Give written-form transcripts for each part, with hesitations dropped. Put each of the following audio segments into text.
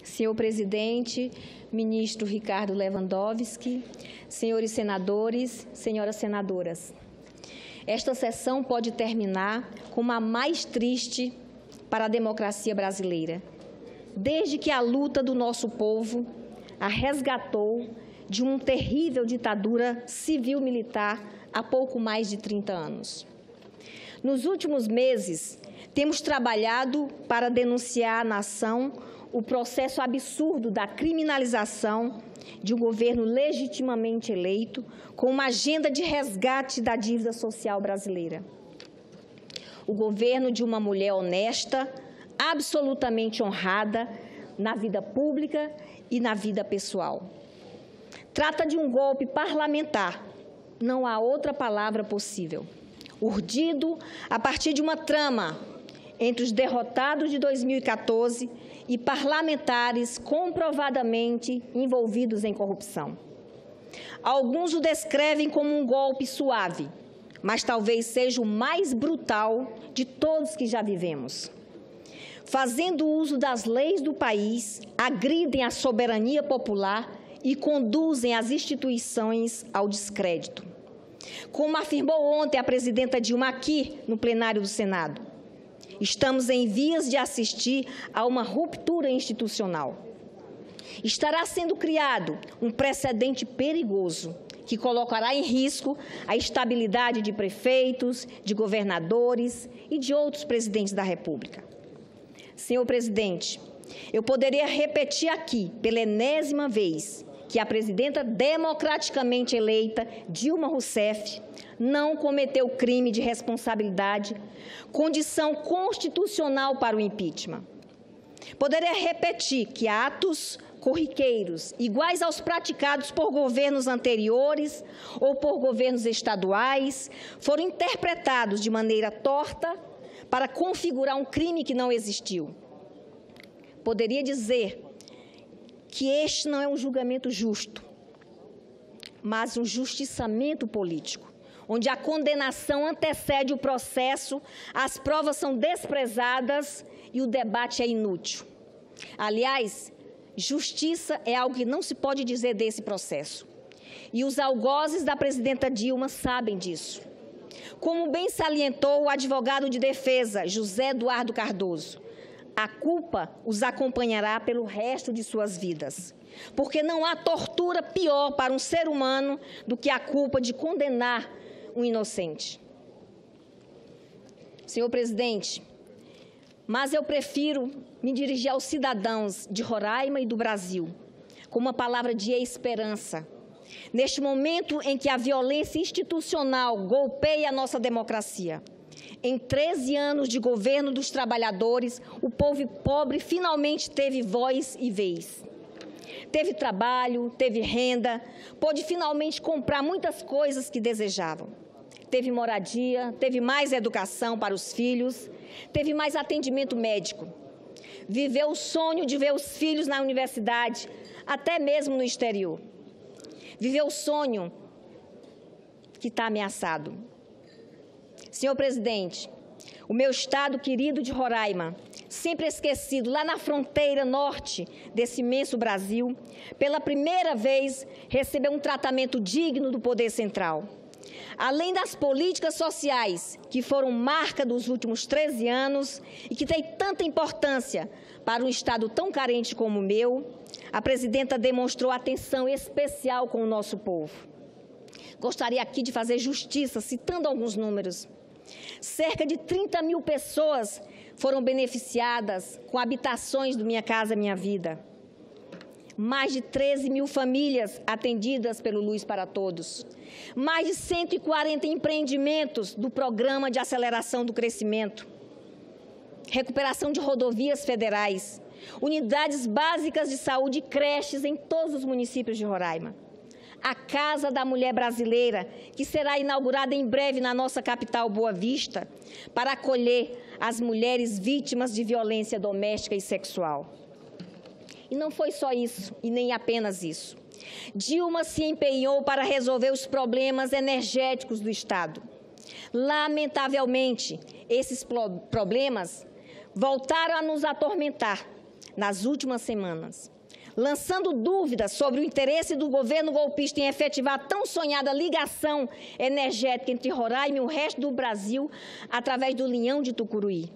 Senhor presidente, ministro Ricardo Lewandowski, senhores senadores, senhoras senadoras. Esta sessão pode terminar como a mais triste para a democracia brasileira, desde que a luta do nosso povo a resgatou de uma terrível ditadura civil-militar há pouco mais de 30 anos. Nos últimos meses, temos trabalhado para denunciar à nação o processo absurdo da criminalização de um governo legitimamente eleito com uma agenda de resgate da dívida social brasileira. O governo de uma mulher honesta, absolutamente honrada na vida pública e na vida pessoal. Trata de um golpe parlamentar, não há outra palavra possível, urdido a partir de uma trama entre os derrotados de 2014 e parlamentares comprovadamente envolvidos em corrupção. Alguns o descrevem como um golpe suave, mas talvez seja o mais brutal de todos que já vivemos. Fazendo uso das leis do país, agridem a soberania popular e conduzem as instituições ao descrédito. Como afirmou ontem a presidenta Dilma aqui no plenário do Senado, estamos em vias de assistir a uma ruptura institucional. Estará sendo criado um precedente perigoso que colocará em risco a estabilidade de prefeitos, de governadores e de outros presidentes da República. Senhor presidente, eu poderia repetir aqui, pela enésima vez, que a presidenta democraticamente eleita, Dilma Rousseff, não cometeu crime de responsabilidade, condição constitucional para o impeachment. Poderia repetir que atos corriqueiros, iguais aos praticados por governos anteriores ou por governos estaduais, foram interpretados de maneira torta para configurar um crime que não existiu. Poderia dizer que este não é um julgamento justo, mas um justiçamento político, onde a condenação antecede o processo, as provas são desprezadas e o debate é inútil. Aliás, justiça é algo que não se pode dizer desse processo. E os algozes da presidenta Dilma sabem disso. Como bem salientou o advogado de defesa, José Eduardo Cardoso, a culpa os acompanhará pelo resto de suas vidas, porque não há tortura pior para um ser humano do que a culpa de condenar um inocente. Senhor presidente, mas eu prefiro me dirigir aos cidadãos de Roraima e do Brasil com uma palavra de esperança. Neste momento em que a violência institucional golpeia a nossa democracia, em 13 anos de governo dos trabalhadores, o povo pobre finalmente teve voz e vez. Teve trabalho, teve renda, pôde finalmente comprar muitas coisas que desejavam. Teve moradia, teve mais educação para os filhos, teve mais atendimento médico. Viveu o sonho de ver os filhos na universidade, até mesmo no exterior. Viveu o sonho que está ameaçado. Senhor presidente, o meu estado querido de Roraima, sempre esquecido, lá na fronteira norte desse imenso Brasil, pela primeira vez recebeu um tratamento digno do poder central. Além das políticas sociais, que foram marca dos últimos 13 anos e que têm tanta importância para um estado tão carente como o meu, a presidenta demonstrou atenção especial com o nosso povo. Gostaria aqui de fazer justiça, citando alguns números. Cerca de 30 mil pessoas foram beneficiadas com habitações do Minha Casa Minha Vida. Mais de 13 mil famílias atendidas pelo Luz para Todos. Mais de 140 empreendimentos do Programa de Aceleração do Crescimento. Recuperação de rodovias federais. Unidades básicas de saúde e creches em todos os municípios de Roraima. A Casa da Mulher Brasileira, que será inaugurada em breve na nossa capital, Boa Vista, para acolher as mulheres vítimas de violência doméstica e sexual. E não foi só isso, e nem apenas isso. Dilma se empenhou para resolver os problemas energéticos do Estado. Lamentavelmente, esses problemas voltaram a nos atormentar nas últimas semanas, lançando dúvidas sobre o interesse do governo golpista em efetivar a tão sonhada ligação energética entre Roraima e o resto do Brasil através do Linhão de Tucuruí.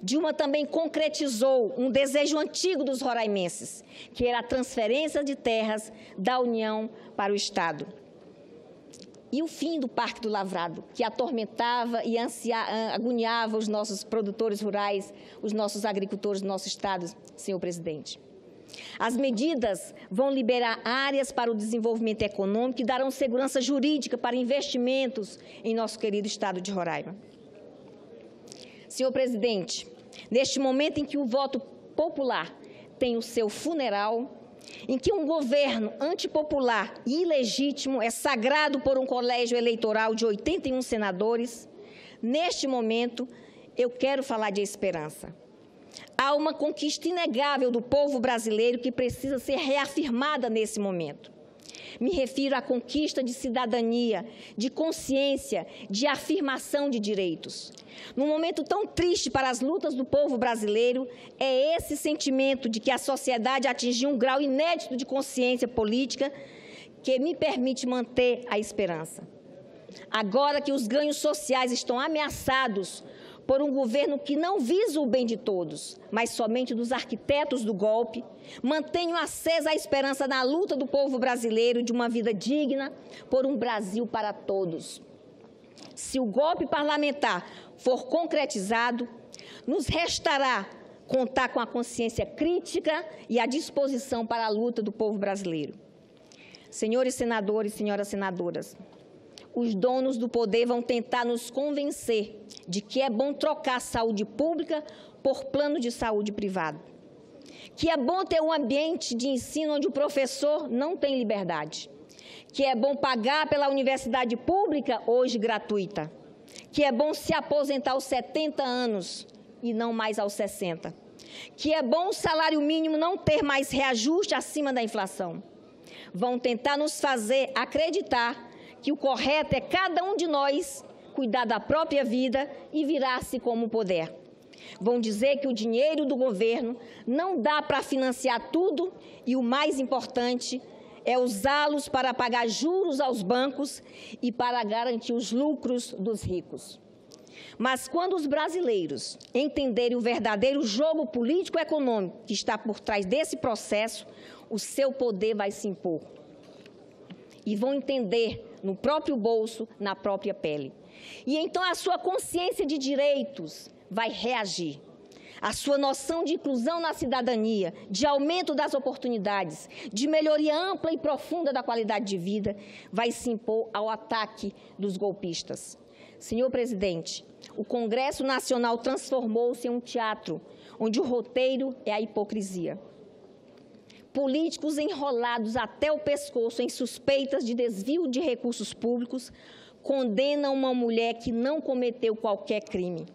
Dilma também concretizou um desejo antigo dos roraimenses, que era a transferência de terras da União para o Estado. E o fim do Parque do Lavrado, que atormentava e agoniava os nossos produtores rurais, os nossos agricultores do nosso Estado, senhor presidente. As medidas vão liberar áreas para o desenvolvimento econômico e darão segurança jurídica para investimentos em nosso querido Estado de Roraima. Senhor presidente, neste momento em que o voto popular tem o seu funeral, em que um governo antipopular e ilegítimo é sagrado por um colégio eleitoral de 81 senadores, neste momento eu quero falar de esperança. Há uma conquista inegável do povo brasileiro que precisa ser reafirmada nesse momento. Me refiro à conquista de cidadania, de consciência, de afirmação de direitos. Num momento tão triste para as lutas do povo brasileiro, é esse sentimento de que a sociedade atingiu um grau inédito de consciência política que me permite manter a esperança. Agora que os ganhos sociais estão ameaçados por um governo que não visa o bem de todos, mas somente dos arquitetos do golpe, mantenho acesa a esperança na luta do povo brasileiro de uma vida digna por um Brasil para todos. Se o golpe parlamentar for concretizado, nos restará contar com a consciência crítica e a disposição para a luta do povo brasileiro. Senhores senadores, senhoras senadoras, os donos do poder vão tentar nos convencer de que é bom trocar saúde pública por plano de saúde privado, que é bom ter um ambiente de ensino onde o professor não tem liberdade, que é bom pagar pela universidade pública, hoje gratuita, que é bom se aposentar aos 70 anos e não mais aos 60, que é bom o salário mínimo não ter mais reajuste acima da inflação. Vão tentar nos fazer acreditar que o correto é cada um de nós cuidar da própria vida e virar-se como puder. Vão dizer que o dinheiro do governo não dá para financiar tudo e o mais importante é usá-los para pagar juros aos bancos e para garantir os lucros dos ricos. Mas quando os brasileiros entenderem o verdadeiro jogo político-econômico que está por trás desse processo, o seu poder vai se impor. E vão entender no próprio bolso, na própria pele. E então a sua consciência de direitos vai reagir. A sua noção de inclusão na cidadania, de aumento das oportunidades, de melhoria ampla e profunda da qualidade de vida, vai se impor ao ataque dos golpistas. Senhor presidente, o Congresso Nacional transformou-se em um teatro, onde o roteiro é a hipocrisia. Políticos enrolados até o pescoço em suspeitas de desvio de recursos públicos condenam uma mulher que não cometeu qualquer crime.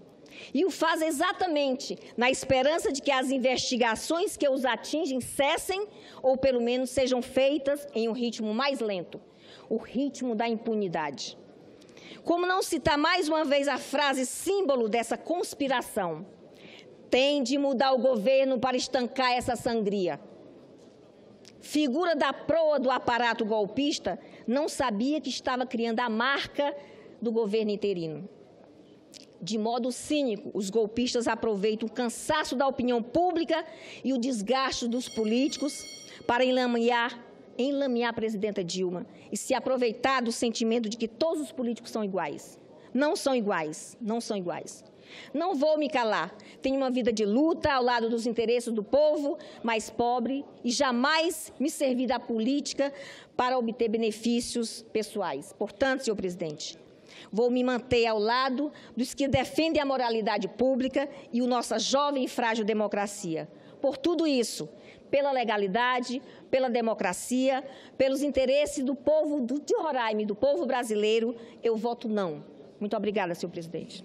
E o faz exatamente na esperança de que as investigações que os atingem cessem ou, pelo menos, sejam feitas em um ritmo mais lento, o ritmo da impunidade. Como não citar mais uma vez a frase símbolo dessa conspiração? Tem de mudar o governo para estancar essa sangria. Figura da proa do aparato golpista, não sabia que estava criando a marca do governo interino. De modo cínico, os golpistas aproveitam o cansaço da opinião pública e o desgaste dos políticos para enlamear a presidenta Dilma e se aproveitar do sentimento de que todos os políticos são iguais. Não são iguais, não são iguais. Não vou me calar. Tenho uma vida de luta ao lado dos interesses do povo mais pobre e jamais me servi da política para obter benefícios pessoais. Portanto, senhor presidente, vou me manter ao lado dos que defendem a moralidade pública e a nossa jovem e frágil democracia. Por tudo isso, pela legalidade, pela democracia, pelos interesses do povo de Roraima e do povo brasileiro, eu voto não. Muito obrigada, senhor presidente.